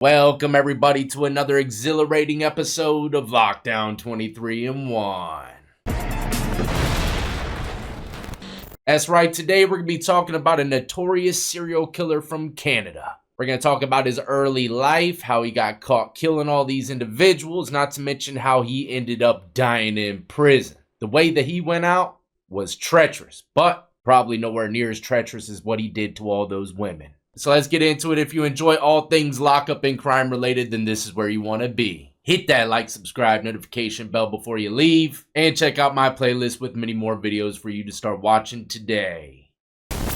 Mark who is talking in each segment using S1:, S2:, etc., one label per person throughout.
S1: Welcome everybody to another exhilarating episode of Lockdown 23 in 1. That's right, today we're going to be talking about a notorious serial killer from Canada. We're going to talk about his early life, how he got caught killing all these individuals, not to mention how he ended up dying in prison. The way that he went out was treacherous, but probably nowhere near as treacherous as what he did to all those women. So let's get into it. If you enjoy all things lockup and crime related, then this is where you want to be. Hit that like, subscribe, notification bell before you leave, and check out my playlist with many more videos for you to start watching today.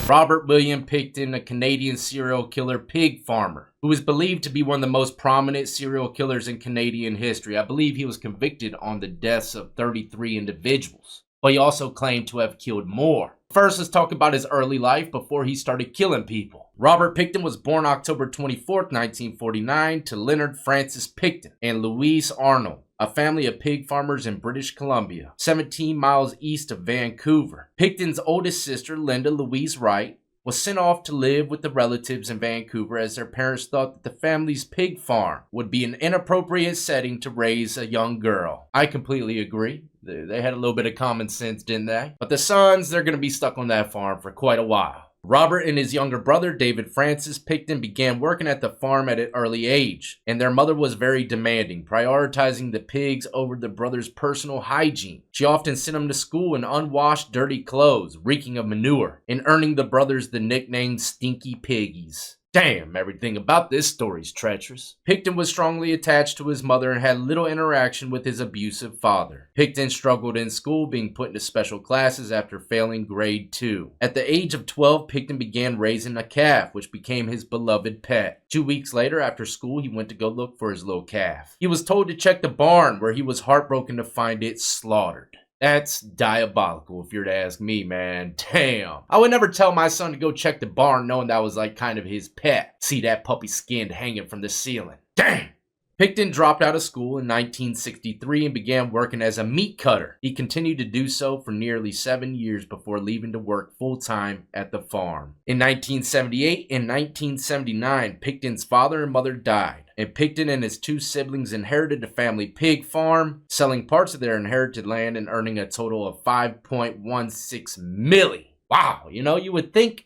S1: Robert William Pickton, a Canadian serial killer pig farmer, who is believed to be one of the most prominent serial killers in Canadian history. I believe he was convicted on the deaths of 33 individuals, but he also claimed to have killed more. First, let's talk about his early life before he started killing people. Robert Pickton was born October 24th, 1949 to Leonard Francis Pickton and Louise Arnold, a family of pig farmers in British Columbia, 17 miles east of Vancouver. Pickton's oldest sister, Linda Louise Wright, was sent off to live with the relatives in Vancouver as their parents thought that the family's pig farm would be an inappropriate setting to raise a young girl. I completely agree. They had a little bit of common sense, didn't they? But the sons, they're going to be stuck on that farm for quite a while. Robert and his younger brother, David Francis Pickton, began working at the farm at an early age, and their mother was very demanding, prioritizing the pigs over the brothers' personal hygiene. She often sent them to school in unwashed, dirty clothes, reeking of manure, and earning the brothers the nickname Stinky Piggies. Damn, everything about this story's treacherous. Pickton was strongly attached to his mother and had little interaction with his abusive father. Pickton struggled in school, being put into special classes after failing grade 2. At the age of 12, Pickton began raising a calf, which became his beloved pet. 2 weeks later, after school, he went to go look for his little calf. He was told to check the barn, where he was heartbroken to find it slaughtered. That's diabolical if you're to ask me, man. Damn. I would never tell my son to go check the barn knowing that was like kind of his pet. See that puppy skin hanging from the ceiling. Damn. Pickton dropped out of school in 1963 and began working as a meat cutter. He continued to do so for nearly 7 years before leaving to work full-time at the farm. In 1978 and 1979, Pickton's father and mother died, and Pickton and his 2 siblings inherited the family pig farm, selling parts of their inherited land and earning a total of $5.16 million. Wow, you would think,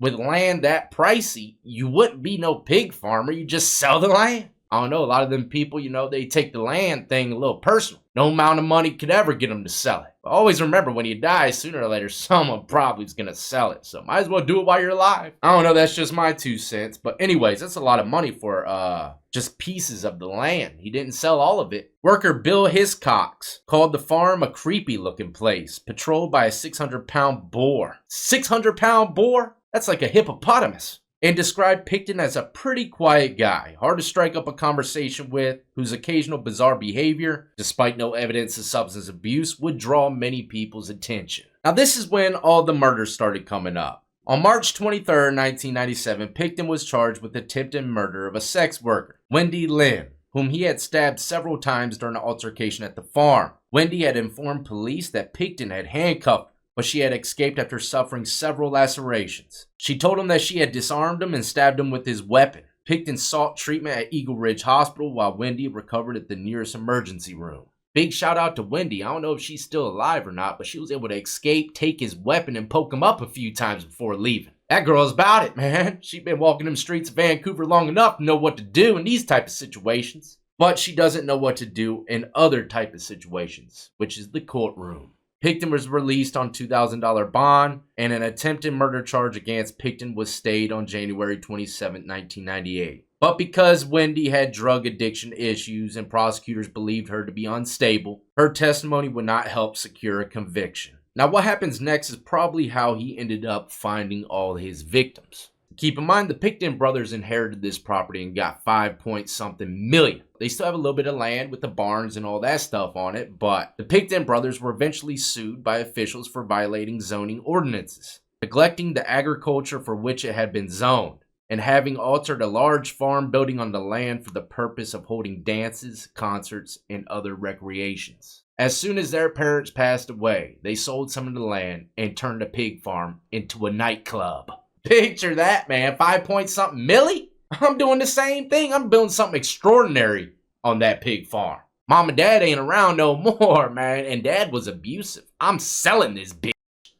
S1: with land that pricey, you wouldn't be no pig farmer. You just sell the land. I don't know. A lot of them people, they take the land thing a little personal. No amount of money could ever get them to sell it. But always remember, when you die, sooner or later, someone probably is going to sell it. So might as well do it while you're alive. I don't know. That's just my 2 cents. But anyways, that's a lot of money for just pieces of the land. He didn't sell all of it. Worker Bill Hiscox called the farm a creepy looking place, patrolled by a 600-pound boar. 600-pound boar? That's like a hippopotamus. And described Pickton as a pretty quiet guy, hard to strike up a conversation with, whose occasional bizarre behavior, despite no evidence of substance abuse, would draw many people's attention. Now this is when all the murders started coming up. On March 23, 1997, Pickton was charged with attempted murder of a sex worker, Wendy Lynn, whom he had stabbed several times during an altercation at the farm. Wendy had informed police that Pickton had handcuffed her, but she had escaped after suffering several lacerations. She told him that she had disarmed him and stabbed him with his weapon. Pickton sought treatment at Eagle Ridge Hospital while Wendy recovered at the nearest emergency room. Big shout out to Wendy. I don't know if she's still alive or not, but she was able to escape, take his weapon, and poke him up a few times before leaving. That girl's about it, man. She's been walking them streets of Vancouver long enough to know what to do in these type of situations. But she doesn't know what to do in other type of situations, which is the courtroom. Pickton was released on $2,000 bond, and an attempted murder charge against Pickton was stayed on January 27, 1998. But because Wendy had drug addiction issues and prosecutors believed her to be unstable, her testimony would not help secure a conviction. Now what happens next is probably how he ended up finding all his victims. Keep in mind, the Pickton brothers inherited this property and got $5.something million. They still have a little bit of land with the barns and all that stuff on it, but the Pickton brothers were eventually sued by officials for violating zoning ordinances, neglecting the agriculture for which it had been zoned, and having altered a large farm building on the land for the purpose of holding dances, concerts, and other recreations. As soon as their parents passed away, they sold some of the land and turned the pig farm into a nightclub. Picture that, man. 5 point something milli? I'm doing the same thing. I'm building something extraordinary on that pig farm. Mom and dad ain't around no more, man, and dad was abusive. I'm selling this bitch.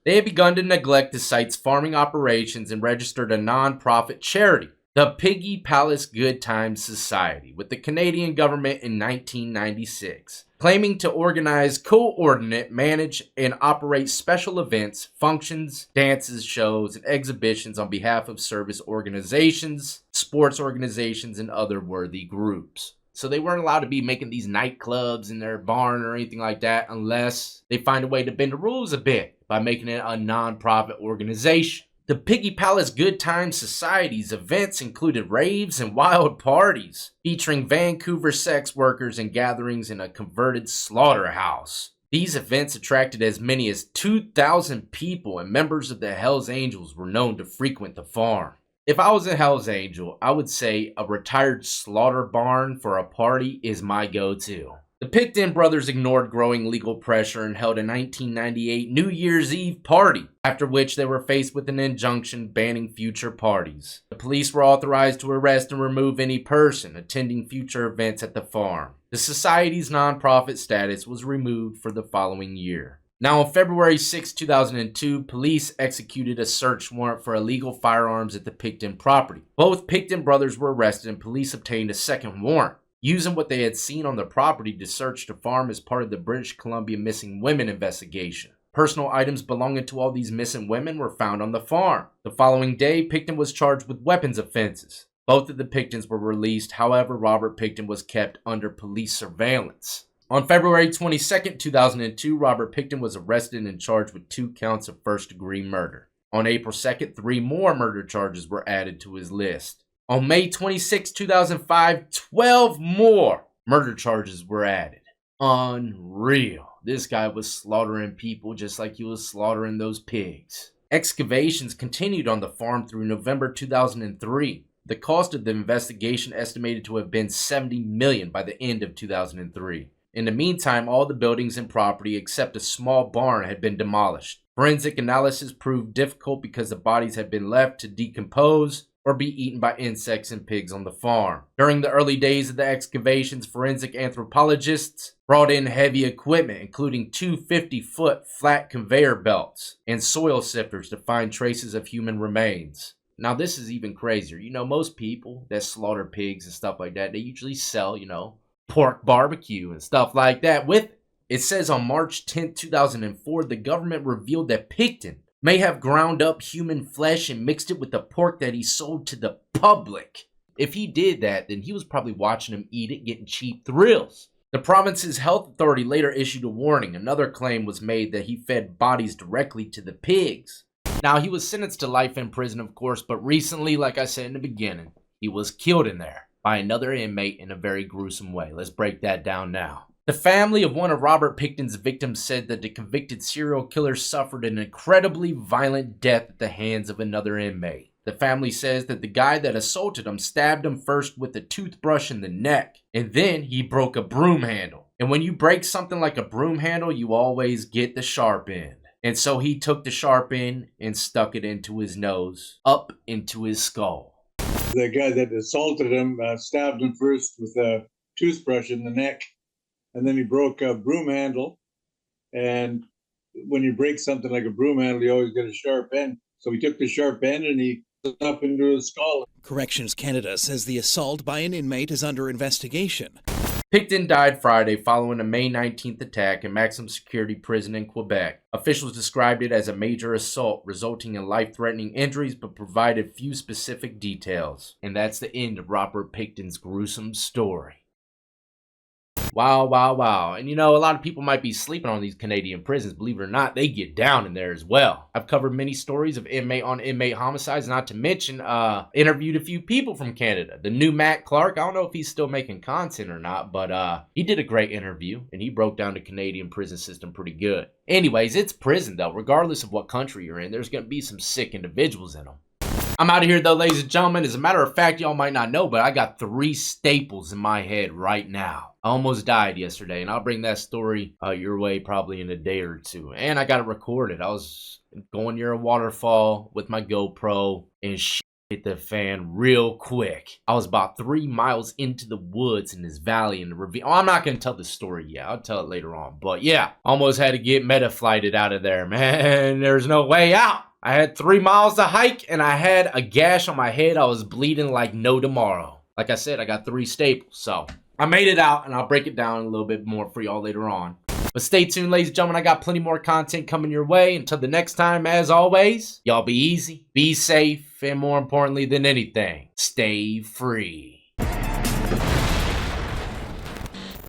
S1: They had begun to neglect the site's farming operations and registered a non-profit charity, the Piggy Palace Good Times Society, with the Canadian government in 1996, claiming to organize, coordinate, manage, and operate special events, functions, dances, shows, and exhibitions on behalf of service organizations, sports organizations, and other worthy groups. So they weren't allowed to be making these nightclubs in their barn or anything like that unless they find a way to bend the rules a bit by making it a non-profit organization. The Piggy Palace Good Times Society's events included raves and wild parties, featuring Vancouver sex workers and gatherings in a converted slaughterhouse. These events attracted as many as 2,000 people, and members of the Hells Angels were known to frequent the farm. If I was a Hells Angel, I would say a retired slaughter barn for a party is my go-to. The Picton brothers ignored growing legal pressure and held a 1998 New Year's Eve party, after which they were faced with an injunction banning future parties. The police were authorized to arrest and remove any person attending future events at the farm. The society's nonprofit status was removed for the following year. Now, on February 6, 2002, police executed a search warrant for illegal firearms at the Picton property. Both Picton brothers were arrested and police obtained a second warrant, using what they had seen on the property to search the farm as part of the British Columbia missing women investigation. Personal items belonging to all these missing women were found on the farm. The following day, Picton was charged with weapons offenses. Both of the Pictons were released, however, Robert Picton was kept under police surveillance. On February 22, 2002, Robert Picton was arrested and charged with 2 counts of first-degree murder. On April 2nd, 3 more murder charges were added to his list. On May 26, 2005, 12 more murder charges were added. Unreal. This guy was slaughtering people just like he was slaughtering those pigs. Excavations continued on the farm through November 2003. The cost of the investigation estimated to have been $70 million by the end of 2003. In the meantime, all the buildings and property except a small barn had been demolished. Forensic analysis proved difficult because the bodies had been left to decompose or be eaten by insects and pigs on the farm. During the early days of the excavations, forensic anthropologists brought in heavy equipment, including 2 50-foot flat conveyor belts and soil sifters to find traces of human remains. Now, this is even crazier. You know, most people that slaughter pigs and stuff like that, they usually sell, pork barbecue and stuff like that with it. It says on March 10, 2004, the government revealed that Picton may have ground up human flesh and mixed it with the pork that he sold to the public. If he did that, then he was probably watching him eat it, getting cheap thrills. The province's health authority later issued a warning. Another claim was made that he fed bodies directly to the pigs. Now, he was sentenced to life in prison, of course, but recently, like I said in the beginning, he was killed in there by another inmate in a very gruesome way. Let's break that down now. The family of one of Robert Picton's victims said that the convicted serial killer suffered an incredibly violent death at the hands of another inmate. The family says that the guy that assaulted him stabbed him first with a toothbrush in the neck, and then he broke a broom handle. And when you break something like a broom handle, you always get the sharp end. And so he took the sharp end and stuck it into his nose, up into his skull.
S2: The guy that assaulted him stabbed him first with a toothbrush in the neck, and then he broke a broom handle. And when you break something like a broom handle, you always get a sharp end. So he took the sharp end and he put it up into his skull.
S3: Corrections Canada says the assault by an inmate is under investigation.
S1: Picton died Friday following a May 19th attack in maximum security prison in Quebec. Officials described it as a major assault resulting in life-threatening injuries but provided few specific details. And that's the end of Robert Picton's gruesome story. Wow, wow, wow. And a lot of people might be sleeping on these Canadian prisons. Believe it or not, they get down in there as well. I've covered many stories of inmate-on-inmate homicides, not to mention interviewed a few people from Canada. The new Matt Clark, I don't know if he's still making content or not, but he did a great interview, and he broke down the Canadian prison system pretty good. Anyways, it's prison, though. Regardless of what country you're in, there's going to be some sick individuals in them. I'm out of here, though, ladies and gentlemen. As a matter of fact, y'all might not know, but I got 3 staples in my head right now. I almost died yesterday, and I'll bring that story your way probably in a day or two. And I got it recorded. I was going near a waterfall with my GoPro, and hit the fan real quick. I was about 3 miles into the woods in this valley in the ravine. Oh, I'm not going to tell the story yet. I'll tell it later on. But yeah, almost had to get meta-flighted out of there, man. There's no way out. I had 3 miles to hike, and I had a gash on my head. I was bleeding like no tomorrow. Like I said, I got 3 staples, so I made it out, and I'll break it down a little bit more for y'all later on. But stay tuned, ladies and gentlemen. I got plenty more content coming your way. Until the next time, as always, y'all be easy, be safe, and more importantly than anything, stay free.